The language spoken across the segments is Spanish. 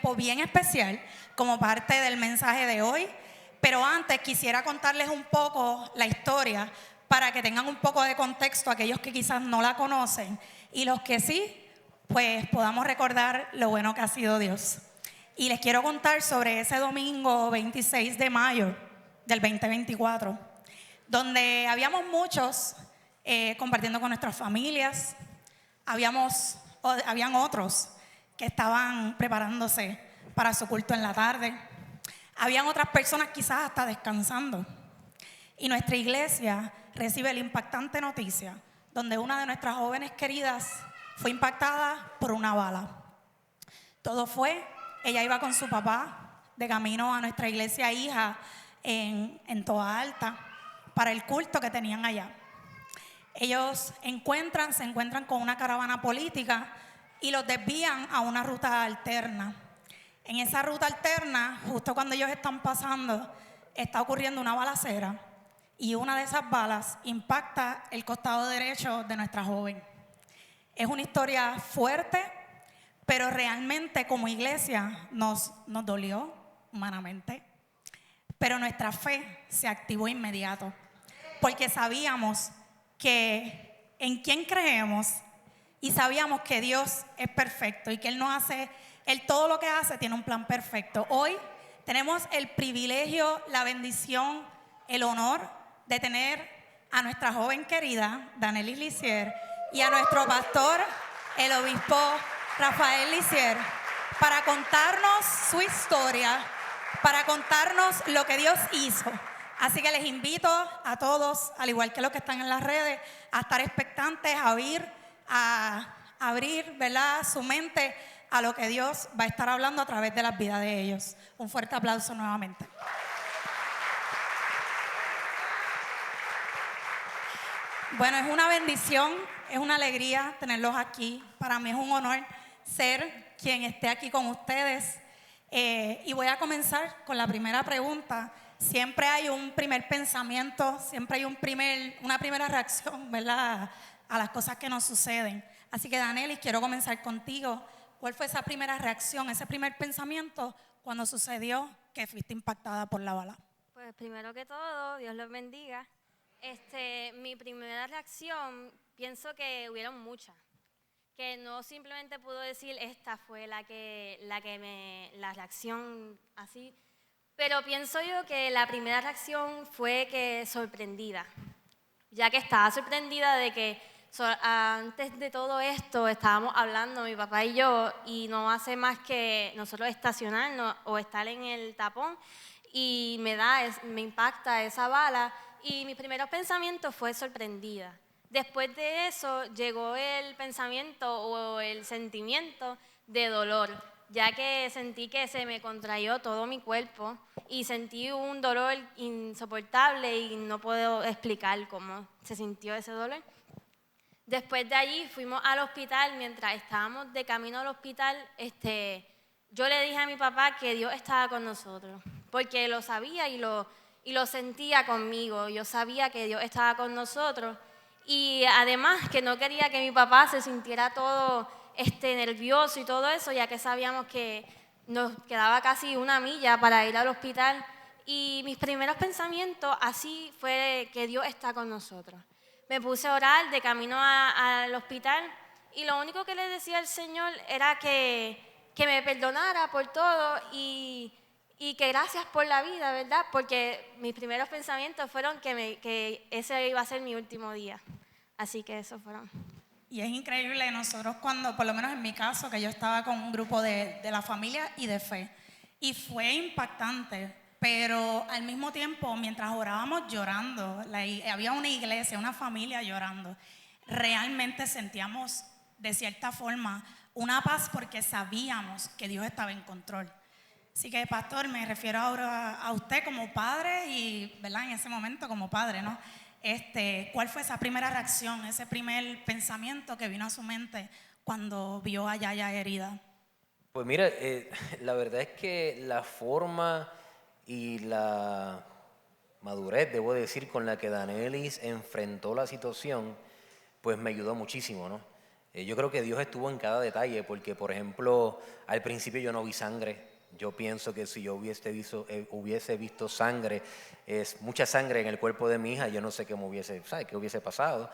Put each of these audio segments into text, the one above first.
tiempo bien especial como parte del mensaje de hoy, pero antes quisiera contarles un poco la historia para que tengan un poco de contexto aquellos que quizás no la conocen y los que sí, pues podamos recordar lo bueno que ha sido Dios. Y les quiero contar sobre ese domingo 26 de mayo del 2024, donde habíamos muchos compartiendo con nuestras familias, habían otros que estaban preparándose para su culto en la tarde, habían otras personas quizás hasta descansando. Y nuestra iglesia recibe la impactante noticia donde una de nuestras jóvenes queridas fue impactada por una bala. Ella iba con su papá de camino a nuestra iglesia hija en Toa Alta para el culto que tenían allá. Ellos se encuentran con una caravana política y los desvían a una ruta alterna. En esa ruta alterna, justo cuando ellos están pasando, está ocurriendo una balacera y una de esas balas impacta el costado derecho de nuestra joven. Es una historia fuerte, pero realmente como iglesia nos dolió humanamente. Pero nuestra fe se activó inmediato, porque sabíamos que en quién creemos y sabíamos que Dios es perfecto y que Él todo lo que hace tiene un plan perfecto. Hoy tenemos el privilegio, la bendición, el honor de tener a nuestra joven querida, Danelis Lisier, y a nuestro pastor, el obispo Rafael Lisier, para contarnos su historia, para contarnos lo que Dios hizo. Así que les invito a todos, al igual que los que están en las redes, a estar expectantes, a abrir, ¿verdad?, su mente a lo que Dios va a estar hablando a través de las vidas de ellos. Un fuerte aplauso nuevamente. Bueno, es una bendición, es una alegría tenerlos aquí. Para mí es un honor ser quien esté aquí con ustedes. Y voy a comenzar con la primera pregunta. Siempre hay un primer pensamiento, siempre hay una primera reacción, ¿verdad?, a las cosas que nos suceden. Así que, Danelis, quiero comenzar contigo. ¿Cuál fue esa primera reacción, ese primer pensamiento cuando sucedió que fuiste impactada por la bala? Pues primero que todo, Dios los bendiga. Mi primera reacción, pienso que hubieron muchas, que no simplemente puedo decir esta fue la reacción así, pero pienso yo que la primera reacción fue que sorprendida, ya que estaba sorprendida de que antes de todo esto estábamos hablando mi papá y yo y no hace más que nosotros estacionarnos o estar en el tapón y me impacta esa bala y mis primeros pensamientos fue sorprendida. Después de eso llegó el pensamiento o el sentimiento de dolor, ya que sentí que se me contrayó todo mi cuerpo y sentí un dolor insoportable y no puedo explicar cómo se sintió ese dolor. Después de allí fuimos al hospital. Mientras estábamos de camino al hospital, yo le dije a mi papá que Dios estaba con nosotros, porque lo sabía y lo sentía conmigo. Yo sabía que Dios estaba con nosotros y además que no quería que mi papá se sintiera todo nervioso y todo eso, ya que sabíamos que nos quedaba casi una milla para ir al hospital. Y mis primeros pensamientos así fue que Dios está con nosotros. Me puse a orar de camino al hospital y lo único que le decía al Señor era que me perdonara por todo y que gracias por la vida, ¿verdad? Porque mis primeros pensamientos fueron que ese iba a ser mi último día. Así que eso fueron. Y es increíble nosotros cuando, por lo menos en mi caso, que yo estaba con un grupo de la familia y de fe. Y fue impactante, pero al mismo tiempo, mientras orábamos llorando, había una iglesia, una familia llorando, realmente sentíamos de cierta forma una paz porque sabíamos que Dios estaba en control. Así que, pastor, me refiero ahora a usted como padre y, ¿verdad?, en ese momento como padre, ¿no? ¿Cuál fue esa primera reacción, ese primer pensamiento que vino a su mente cuando vio a Yaya herida? Pues mira, la verdad es que la forma y la madurez, debo decir, con la que Danelis enfrentó la situación, pues me ayudó muchísimo, ¿no? Yo creo que Dios estuvo en cada detalle, porque, por ejemplo, al principio yo no vi sangre. Yo pienso que si yo hubiese visto sangre, es mucha sangre en el cuerpo de mi hija, yo no sé qué hubiese pasado.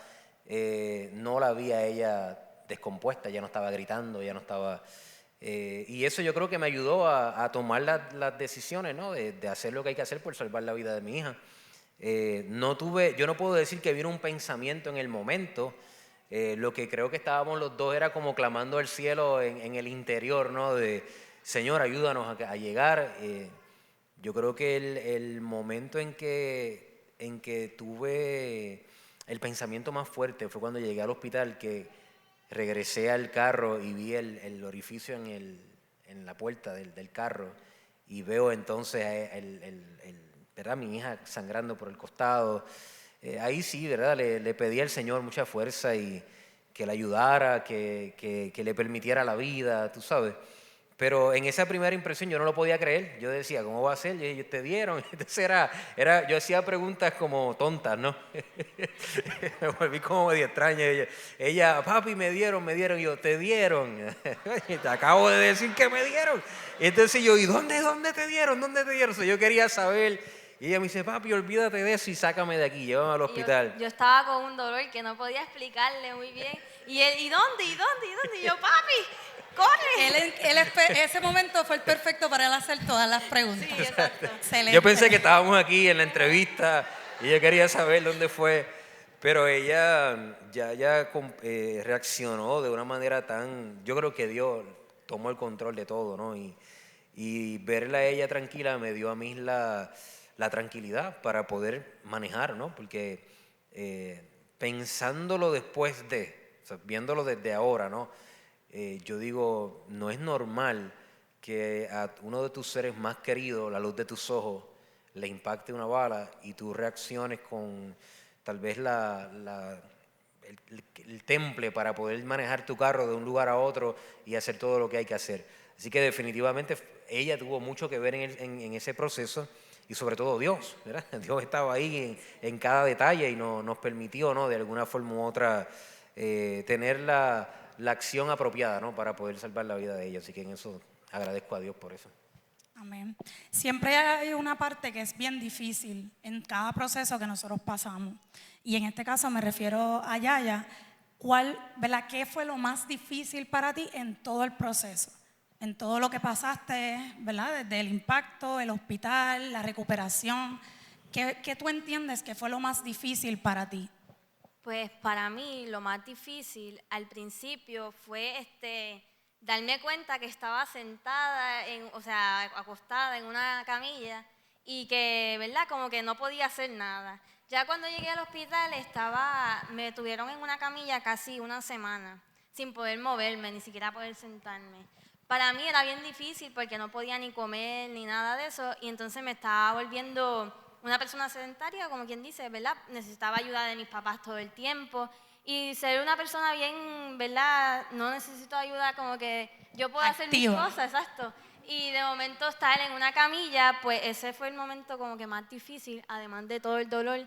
No la vi a ella descompuesta, ya no estaba gritando, ya no estaba... y eso yo creo que me ayudó a tomar las decisiones, ¿no? De hacer lo que hay que hacer por salvar la vida de mi hija. Yo no puedo decir que vino un pensamiento en el momento. Lo que creo que estábamos los dos era como clamando al cielo en el interior, ¿no? De Señor, ayúdanos a llegar. Yo creo que el momento en que tuve el pensamiento más fuerte fue cuando llegué al hospital, que regresé al carro y vi el orificio en la puerta del carro, y veo entonces ¿verdad? Mi hija sangrando por el costado. Ahí sí, ¿verdad? Le pedí al Señor mucha fuerza y que le ayudara, que le permitiera la vida, tú sabes. Pero en esa primera impresión yo no lo podía creer. Yo decía, ¿cómo va a ser? Ellos te dieron. Entonces yo hacía preguntas como tontas, ¿no? Me volví como medio extraña. Ella, papi, me dieron. Y yo, ¿te dieron? Te acabo de decir que me dieron. Y entonces yo, ¿y dónde te dieron? O sea, yo quería saber. Y ella me dice, papi, olvídate de eso y sácame de aquí, llévame al hospital. Yo estaba con un dolor que no podía explicarle muy bien. Y él, ¿y dónde? Y yo, papi, corre. Ese momento fue el perfecto para él hacer todas las preguntas. Sí, exacto. Excelente. Yo pensé que estábamos aquí en la entrevista y yo quería saber dónde fue, pero ella ya reaccionó de una manera tan... Yo creo que Dios tomó el control de todo, ¿no? Y verla a ella tranquila me dio a mí la tranquilidad para poder manejar, ¿no? Porque pensándolo después o sea, viéndolo desde ahora, ¿no? Yo digo, no es normal que a uno de tus seres más queridos, la luz de tus ojos, le impacte una bala y tú reacciones con tal vez el temple para poder manejar tu carro de un lugar a otro y hacer todo lo que hay que hacer. Así que definitivamente ella tuvo mucho que ver en ese proceso, y sobre todo Dios, ¿verdad? Dios estaba ahí en cada detalle y nos permitió, ¿no? De alguna forma u otra tener la acción apropiada, ¿no? Para poder salvar la vida de ella. Así que en eso agradezco a Dios por eso. Amén. Siempre hay una parte que es bien difícil en cada proceso que nosotros pasamos. Y en este caso me refiero a Yaya. ¿Verdad? ¿Qué fue lo más difícil para ti en todo el proceso? En todo lo que pasaste, ¿verdad? Desde el impacto, el hospital, la recuperación. ¿Qué tú entiendes que fue lo más difícil para ti? Pues para mí lo más difícil al principio fue darme cuenta que estaba sentada, o sea, acostada en una camilla y que, ¿verdad? Como que no podía hacer nada. Ya cuando llegué al hospital me tuvieron en una camilla casi una semana, sin poder moverme, ni siquiera poder sentarme. Para mí era bien difícil porque no podía ni comer ni nada de eso, y entonces me estaba volviendo una persona sedentaria, como quien dice, ¿verdad? Necesitaba ayuda de mis papás todo el tiempo. Y ser una persona bien, ¿verdad? No necesito ayuda, como que yo puedo hacer mis cosas, exacto. Y de momento estar en una camilla, pues ese fue el momento como que más difícil, además de todo el dolor.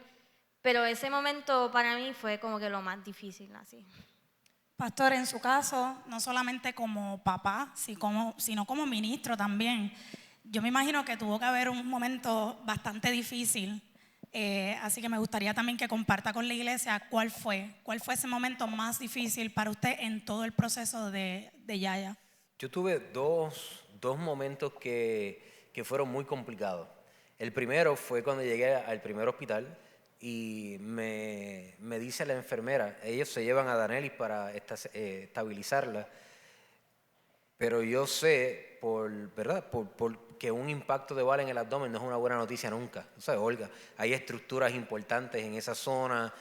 Pero ese momento para mí fue como que lo más difícil, así. Pastor, en su caso, no solamente como papá, sino como ministro también, yo me imagino que tuvo que haber un momento bastante difícil, así que me gustaría también que comparta con la iglesia cuál fue ese momento más difícil para usted en todo el proceso de Yaya. Yo tuve dos momentos que fueron muy complicados. El primero fue cuando llegué al primer hospital y me dice la enfermera, ellos se llevan a Danelis para estabilizarla, pero yo sé, ¿verdad? Porque un impacto de bala en el abdomen no es una buena noticia nunca. O sea, Olga, hay estructuras importantes en esa zona,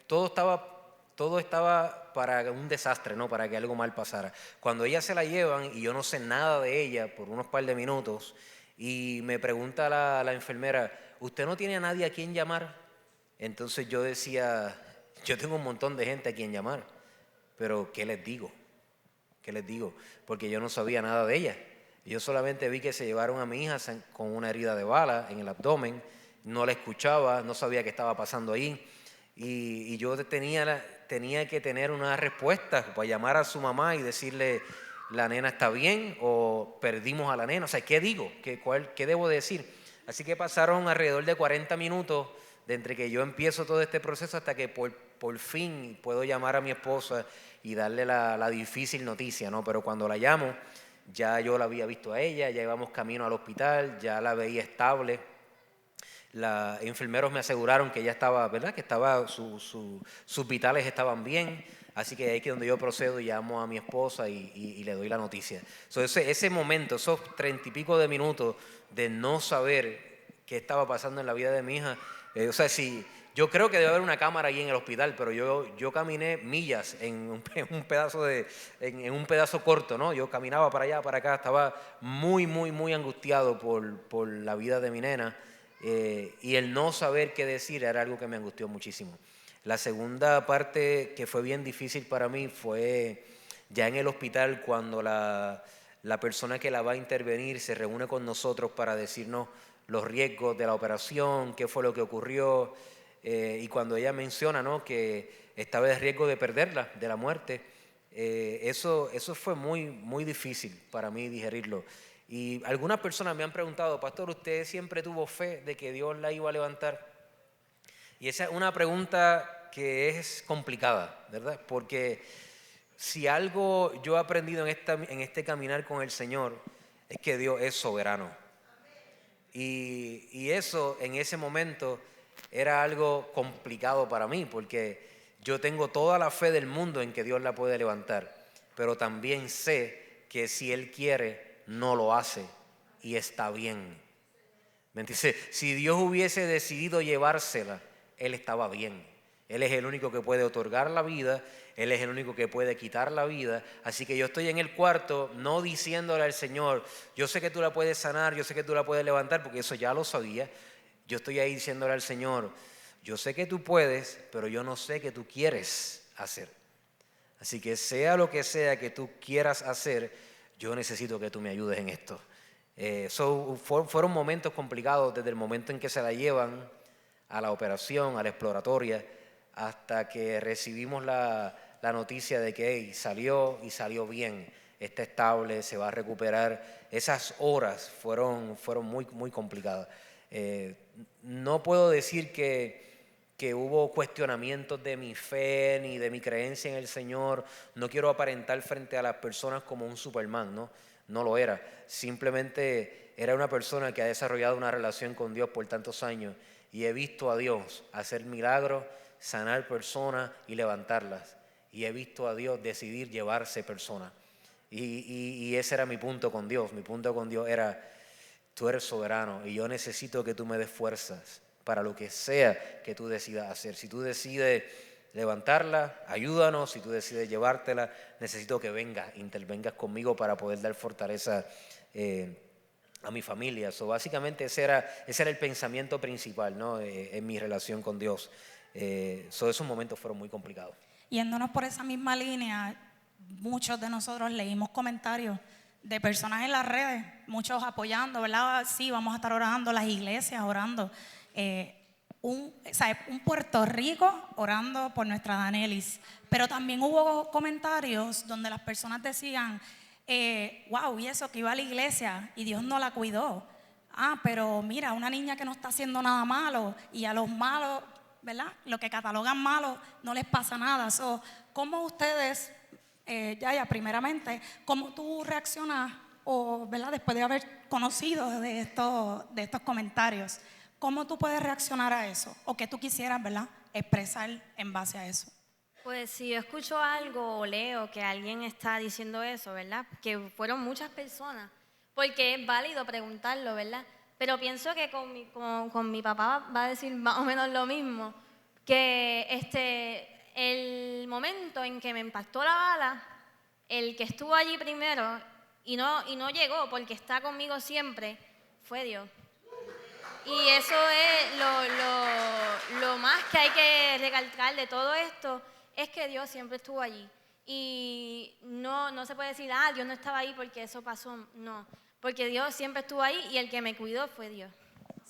todo estaba para un desastre, ¿no? Para que algo mal pasara. Cuando ella se la llevan y yo no sé nada de ella por unos par de minutos, y me pregunta la enfermera, ¿usted no tiene a nadie a quien llamar? Entonces yo decía, yo tengo un montón de gente a quien llamar, pero ¿qué les digo? Porque yo no sabía nada de ella. Yo solamente vi que se llevaron a mi hija con una herida de bala en el abdomen, no la escuchaba, no sabía qué estaba pasando ahí, y yo tenía tenía que tener una respuesta para llamar a su mamá y decirle, la nena está bien o perdimos a la nena. O sea, ¿qué digo? ¿Qué debo decir? Así que pasaron alrededor de 40 minutos de entre que yo empiezo todo este proceso hasta que por fin puedo llamar a mi esposa y darle la difícil noticia, ¿no? Pero cuando la llamo, ya yo la había visto a ella, ya íbamos camino al hospital, ya la veía estable. Los enfermeros me aseguraron que ella estaba, ¿verdad? Que estaba, sus vitales estaban bien. Así que ahí es donde yo procedo y llamo a mi esposa y le doy la noticia. So, ese momento, esos 30 y pico de minutos de no saber qué estaba pasando en la vida de mi hija, o sea, si yo creo que debe haber una cámara ahí en el hospital, pero yo caminé millas en un pedazo corto, ¿no? Yo caminaba para allá, para acá, estaba muy angustiado por la vida de mi nena. Y el no saber qué decir era algo que me angustió muchísimo. La segunda parte que fue bien difícil para mí fue ya en el hospital cuando la persona que la va a intervenir se reúne con nosotros para decirnos los riesgos de la operación, qué fue lo que ocurrió, y cuando ella menciona, ¿no?, que estaba en riesgo de perderla, de la muerte, eso fue muy difícil para mí digerirlo. Y algunas personas me han preguntado, pastor, ¿usted siempre tuvo fe de que Dios la iba a levantar? Y esa es una pregunta que es complicada, ¿verdad? Porque si algo yo he aprendido en este caminar con el Señor, es que Dios es soberano. Y eso en ese momento era algo complicado para mí, porque yo tengo toda la fe del mundo en que Dios la puede levantar, pero también sé que si Él quiere, no lo hace y está bien. ¿Me entiendes? Si Dios hubiese decidido llevársela, Él estaba bien. Él es el único que puede otorgar la vida, Él es el único que puede quitar la vida. Así que yo estoy en el cuarto no diciéndole al Señor, yo sé que tú la puedes sanar, yo sé que tú la puedes levantar, porque eso ya lo sabía. Yo estoy ahí diciéndole al Señor, yo sé que tú puedes, pero yo no sé qué tú quieres hacer. Así que sea lo que sea que tú quieras hacer, yo necesito que tú me ayudes en esto. Fueron momentos complicados desde el momento en que se la llevan a la operación, a la exploratoria, hasta que recibimos la noticia de que hey, salió y salió bien, está estable, se va a recuperar. Esas horas fueron muy complicadas. No puedo decir que hubo cuestionamientos de mi fe ni de mi creencia en el Señor. No quiero aparentar frente a las personas como un Superman, ¿no? No lo era. Simplemente era una persona que ha desarrollado una relación con Dios por tantos años y he visto a Dios hacer milagros, sanar personas y levantarlas. Y he visto a Dios decidir llevarse personas. Y ese era mi punto con Dios. Mi punto con Dios era, tú eres soberano y yo necesito que tú me des fuerzas para lo que sea que tú decidas hacer. Si tú decides levantarla, ayúdanos. Si tú decides llevártela, necesito que intervengas conmigo para poder dar fortaleza a mi familia. Básicamente ese era el pensamiento principal, ¿no?, en mi relación con Dios. Esos momentos fueron muy complicados. Yéndonos por esa misma línea, muchos de nosotros leímos comentarios de personas en las redes, muchos apoyando, ¿verdad? Sí, vamos a estar orando, las iglesias orando. Un Puerto Rico orando por nuestra Danelis. Pero también hubo comentarios donde las personas decían, wow, y eso que iba a la iglesia y Dios no la cuidó. Pero mira, una niña que no está haciendo nada malo y a los malos, ¿verdad?, lo que catalogan malo no les pasa nada. ¿Cómo ustedes, Yaya, primeramente, cómo tú reaccionas, ¿verdad?, después de haber conocido de estos comentarios? ¿Cómo tú puedes reaccionar a eso? ¿O qué tú quisieras, ¿verdad?, expresar en base a eso? Pues si yo escucho algo o leo que alguien está diciendo eso, ¿verdad? Que fueron muchas personas, porque es válido preguntarlo, ¿verdad? Pero pienso que con mi papá va a decir más o menos lo mismo, que el momento en que me impactó la bala, el que estuvo allí primero y no llegó porque está conmigo siempre, fue Dios. Y eso es lo más que hay que recalcar de todo esto, es que Dios siempre estuvo allí. Y no se puede decir, Dios no estaba ahí porque eso pasó. No, porque Dios siempre estuvo ahí y el que me cuidó fue Dios.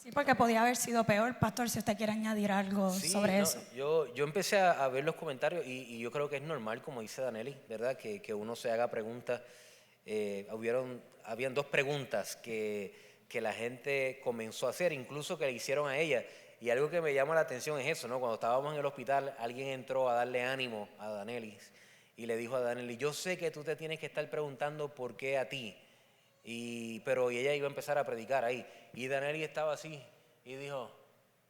Sí, porque podía haber sido peor, pastor, si usted quiere añadir algo Sí, sobre no, eso. yo empecé a ver los comentarios y yo creo que es normal, como dice Danelli, ¿verdad? Que uno se haga preguntas. Habían dos preguntas que la gente comenzó a hacer, incluso que le hicieron a ella. Y algo que me llama la atención es eso, ¿no? Cuando estábamos en el hospital, alguien entró a darle ánimo a Danelli y le dijo a Danelli, yo sé que tú te tienes que estar preguntando por qué a ti. Pero ella iba a empezar a predicar ahí. Y Danelli estaba así y dijo,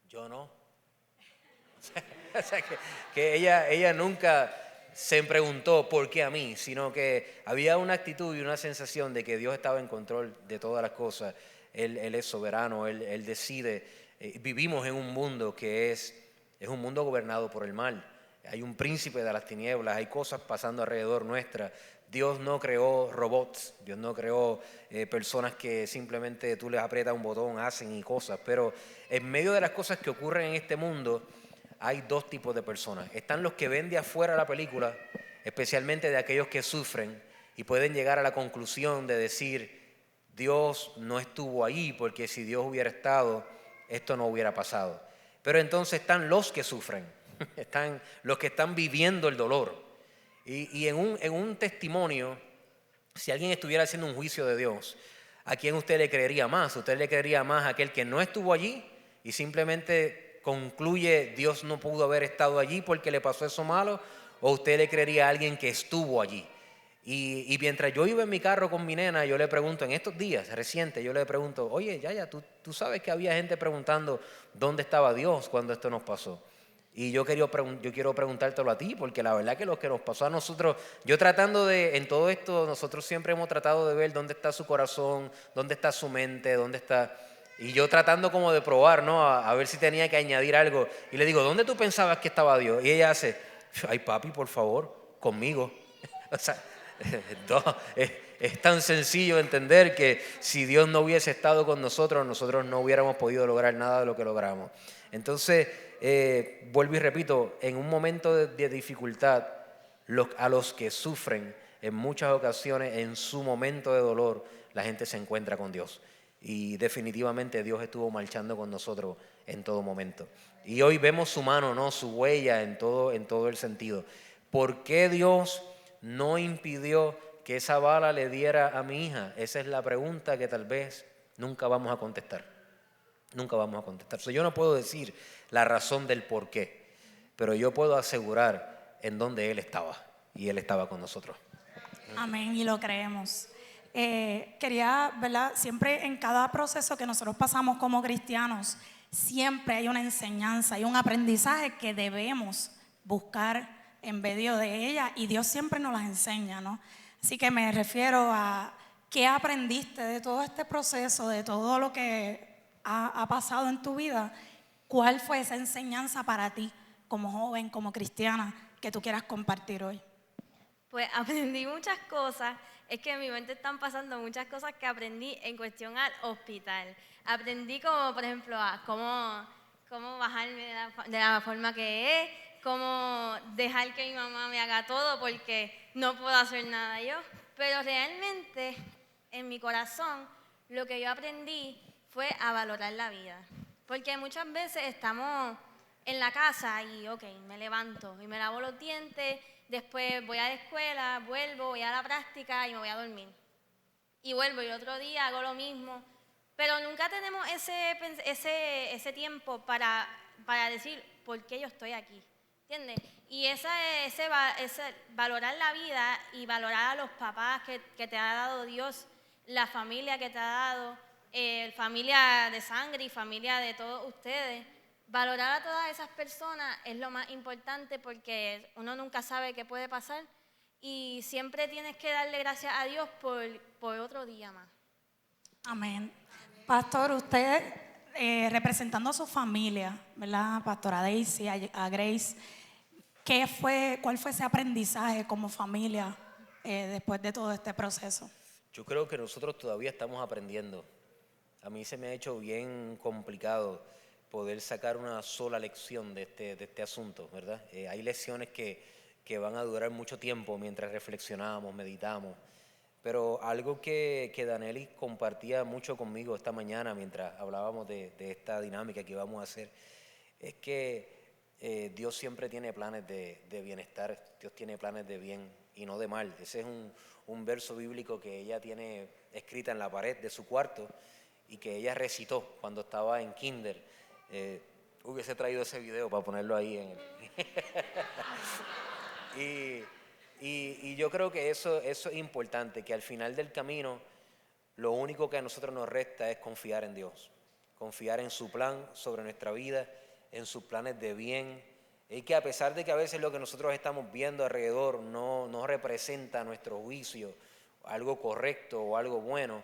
yo no. O sea, que ella nunca se preguntó por qué a mí, sino que había una actitud y una sensación de que Dios estaba en control de todas las cosas. Él es soberano, Él decide. Vivimos en un mundo que es un mundo gobernado por el mal. Hay un príncipe de las tinieblas, hay cosas pasando alrededor nuestra. Dios no creó robots, Dios no creó personas que simplemente tú les aprietas un botón, hacen y cosas. Pero en medio de las cosas que ocurren en este mundo, hay dos tipos de personas. Están los que ven de afuera la película, especialmente de aquellos que sufren y pueden llegar a la conclusión de decir, Dios no estuvo allí porque si Dios hubiera estado, esto no hubiera pasado. Pero entonces están los que sufren, están los que están viviendo el dolor. Y en un testimonio, si alguien estuviera haciendo un juicio de Dios, ¿a quién usted le creería más? ¿Usted le creería más a aquel que no estuvo allí y simplemente concluye Dios no pudo haber estado allí porque le pasó eso malo? ¿O usted le creería a alguien que estuvo allí? Y mientras yo iba en mi carro con mi nena, yo le pregunto, en estos días recientes, yo le pregunto, oye, Yaya, tú sabes que había gente preguntando dónde estaba Dios cuando esto nos pasó. Y yo quiero preguntártelo a ti, porque la verdad que lo que nos pasó a nosotros, yo tratando en todo esto, nosotros siempre hemos tratado de ver dónde está su corazón, dónde está su mente, dónde está. Y yo tratando como de probar, ¿no? A ver si tenía que añadir algo. Y le digo, ¿dónde tú pensabas que estaba Dios? Y ella hace, ay papi, por favor, conmigo. O sea, no, es tan sencillo entender que si Dios no hubiese estado con nosotros, nosotros no hubiéramos podido lograr nada de lo que logramos. Entonces, vuelvo y repito, en un momento de dificultad, a los que sufren, en muchas ocasiones, en su momento de dolor, la gente se encuentra con Dios. Y definitivamente Dios estuvo marchando con nosotros en todo momento. Y hoy vemos su mano, ¿no? Su huella en todo el sentido. ¿Por qué Dios no impidió que esa bala le diera a mi hija? Esa es la pregunta que tal vez nunca vamos a contestar. Nunca vamos a contestar. Yo no puedo decir la razón del por qué, pero yo puedo asegurar en dónde Él estaba. Y Él estaba con nosotros. Amén, y lo creemos. Quería, ¿verdad? Siempre en cada proceso que nosotros pasamos como cristianos, siempre hay una enseñanza, hay un aprendizaje que debemos buscar en medio de ella y Dios siempre nos las enseña, ¿no? Así que me refiero a qué aprendiste de todo este proceso, de todo lo que ha pasado en tu vida. ¿Cuál fue esa enseñanza para ti como joven, como cristiana, que tú quieras compartir hoy? Pues aprendí muchas cosas. Es que en mi mente están pasando muchas cosas que aprendí en cuestión al hospital. Aprendí como, por ejemplo, a cómo bajarme de la forma que es, cómo dejar que mi mamá me haga todo porque no puedo hacer nada yo. Pero realmente, en mi corazón, lo que yo aprendí fue a valorar la vida. Porque muchas veces estamos en la casa y, ok, me levanto y me lavo los dientes, después voy a la escuela, vuelvo, voy a la práctica y me voy a dormir. Y vuelvo y otro día hago lo mismo. Pero nunca tenemos ese tiempo para decir por qué yo estoy aquí. ¿Entiendes? Y ese valorar la vida y valorar a los papás que te ha dado Dios, la familia que te ha dado, familia de sangre y familia de todos ustedes. Valorar a todas esas personas es lo más importante porque uno nunca sabe qué puede pasar y siempre tienes que darle gracias a Dios por otro día más. Amén. Pastor, usted representando a su familia, ¿verdad? Pastora Daisy, a Grace, ¿cuál fue ese aprendizaje como familia después de todo este proceso? Yo creo que nosotros todavía estamos aprendiendo. A mí se me ha hecho bien complicado poder sacar una sola lección de este asunto, ¿verdad? Hay lecciones que van a durar mucho tiempo mientras reflexionamos, meditamos, Pero algo que Danelis compartía mucho conmigo esta mañana mientras hablábamos de esta dinámica que íbamos a hacer, es que Dios siempre tiene planes de bienestar, Dios tiene planes de bien y no de mal. Ese es un verso bíblico que ella tiene escrita en la pared de su cuarto y que ella recitó cuando estaba en kinder. Hubiese traído ese video para ponerlo ahí en el... Y yo creo que eso es importante, que al final del camino lo único que a nosotros nos resta es confiar en Dios, confiar en su plan sobre nuestra vida, en sus planes de bien, y que a pesar de que a veces lo que nosotros estamos viendo alrededor no representa a nuestro juicio algo correcto o algo bueno,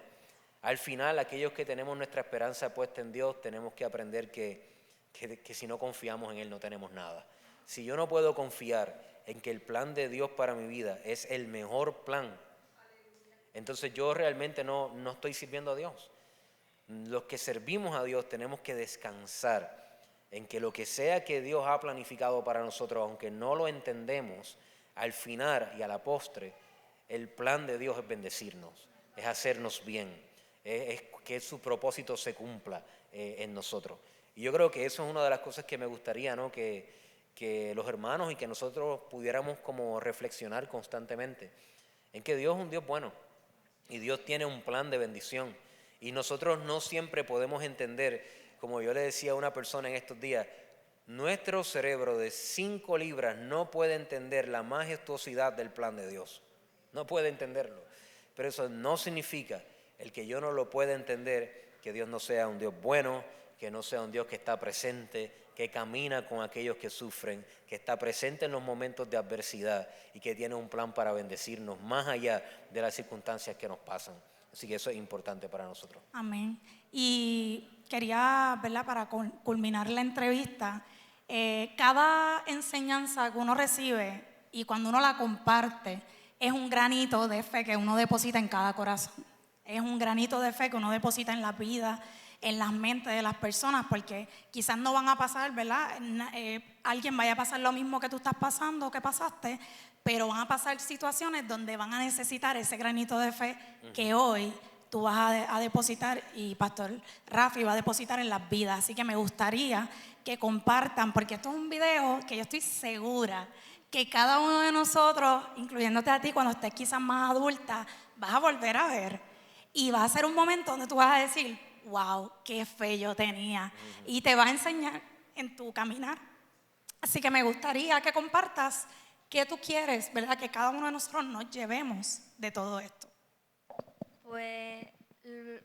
al final aquellos que tenemos nuestra esperanza puesta en Dios tenemos que aprender que si no confiamos en Él no tenemos nada. Si yo no puedo confiar en que el plan de Dios para mi vida es el mejor plan, entonces yo realmente no estoy sirviendo a Dios. Los que servimos a Dios tenemos que descansar en que lo que sea que Dios ha planificado para nosotros, aunque no lo entendemos, al final y a la postre, el plan de Dios es bendecirnos, es hacernos bien, es que su propósito se cumpla en nosotros. Y yo creo que eso es una de las cosas que me gustaría, ¿no? Que los hermanos y que nosotros pudiéramos como reflexionar constantemente en que Dios es un Dios bueno y Dios tiene un plan de bendición y nosotros no siempre podemos entender, como yo le decía a una persona en estos días, nuestro cerebro de 5 libras no puede entender la majestuosidad del plan de Dios, no puede entenderlo, pero eso no significa el que yo no lo pueda entender, que Dios no sea un Dios bueno, que no sea un Dios que está presente, que camina con aquellos que sufren, que está presente en los momentos de adversidad y que tiene un plan para bendecirnos más allá de las circunstancias que nos pasan. Así que eso es importante para nosotros. Amén. Y quería, ¿verdad?, para culminar la entrevista, cada enseñanza que uno recibe y cuando uno la comparte es un granito de fe que uno deposita en cada corazón. Es un granito de fe que uno deposita en la vida, en las mentes de las personas, porque quizás no van a pasar, ¿verdad? Alguien vaya a pasar lo mismo que tú estás pasando o que pasaste, pero van a pasar situaciones donde van a necesitar ese granito de fe que hoy tú vas a depositar y Pastor Rafi va a depositar en las vidas. Así que me gustaría que compartan, porque esto es un video que yo estoy segura que cada uno de nosotros, incluyéndote a ti, cuando estés quizás más adulta, vas a volver a ver y va a ser un momento donde tú vas a decir: wow, qué fe yo tenía. Y te va a enseñar en tu caminar. Así que me gustaría que compartas qué tú quieres, ¿verdad? Que cada uno de nosotros nos llevemos de todo esto. Pues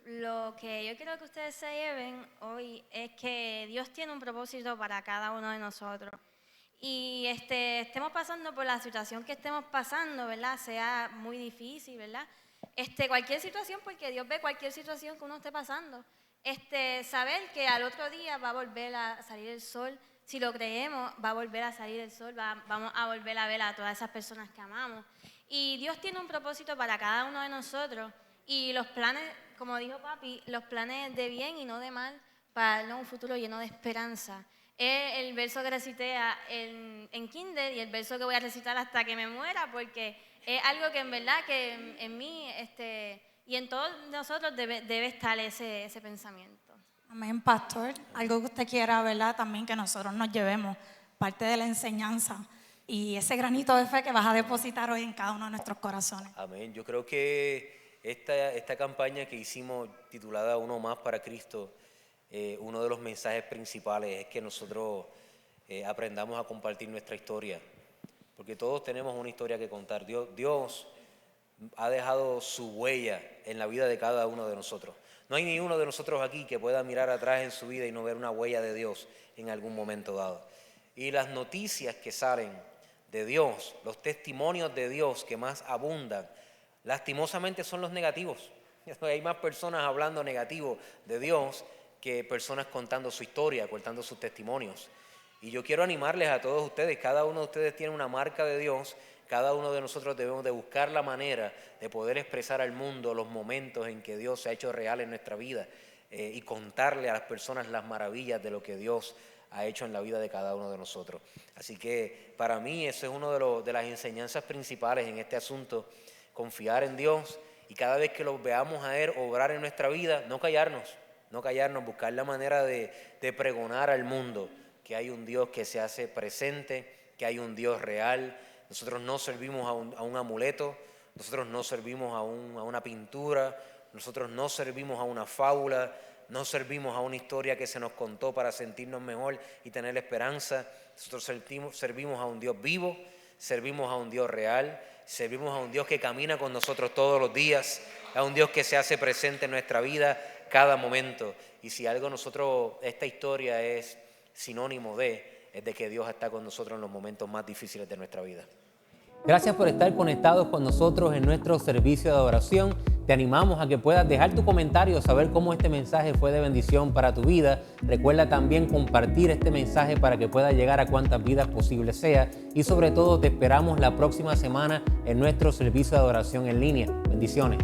lo que yo quiero que ustedes se lleven hoy es que Dios tiene un propósito para cada uno de nosotros. Y estemos pasando por la situación que estemos pasando, ¿verdad? Sea muy difícil, ¿verdad? Cualquier situación, porque Dios ve cualquier situación que uno esté pasando. Saber que al otro día va a volver a salir el sol, si lo creemos, va a volver a salir el sol, vamos a volver a ver a todas esas personas que amamos. Y Dios tiene un propósito para cada uno de nosotros y los planes, como dijo papi, los planes de bien y no de mal, para darnos un futuro lleno de esperanza. Es el verso que recité en kinder y el verso que voy a recitar hasta que me muera, porque es algo que en verdad que en mí y en todos nosotros debe estar ese pensamiento. Amén, Pastor. Algo que usted quiera, ¿verdad? También que nosotros nos llevemos parte de la enseñanza y ese granito de fe que vas a depositar hoy en cada uno de nuestros corazones. Amén. Yo creo que esta campaña que hicimos titulada Uno Más para Cristo, uno de los mensajes principales es que nosotros aprendamos a compartir nuestra historia, porque todos tenemos una historia que contar. Dios ha dejado su huella en la vida de cada uno de nosotros. No hay ni uno de nosotros aquí que pueda mirar atrás en su vida y no ver una huella de Dios en algún momento dado. Y las noticias que salen de Dios, los testimonios de Dios que más abundan, lastimosamente son los negativos. Hay más personas hablando negativo de Dios que personas contando su historia, contando sus testimonios. Y yo quiero animarles a todos ustedes, cada uno de ustedes tiene una marca de Dios, cada uno de nosotros debemos de buscar la manera de poder expresar al mundo los momentos en que Dios se ha hecho real en nuestra vida y contarle a las personas las maravillas de lo que Dios ha hecho en la vida de cada uno de nosotros. Así que para mí eso es una de las enseñanzas principales en este asunto, confiar en Dios Y cada vez que lo veamos a Él obrar en nuestra vida, no callarnos, buscar la manera de pregonar al mundo que hay un Dios que se hace presente, que hay un Dios real. Nosotros no servimos a un amuleto, nosotros no servimos a una pintura, nosotros no servimos a una fábula, no servimos a una historia que se nos contó para sentirnos mejor y tener esperanza. Nosotros servimos a un Dios vivo, servimos a un Dios real, servimos a un Dios que camina con nosotros todos los días, a un Dios que se hace presente en nuestra vida cada momento. Y si algo esta historia es sinónimo es de que Dios está con nosotros en los momentos más difíciles de nuestra vida. Gracias por estar conectados con nosotros en nuestro servicio de adoración. Te animamos a que puedas dejar tu comentario, saber cómo este mensaje fue de bendición para tu vida. Recuerda también compartir este mensaje para que pueda llegar a cuantas vidas posible sea. Y sobre todo te esperamos la próxima semana en nuestro servicio de adoración en línea. Bendiciones.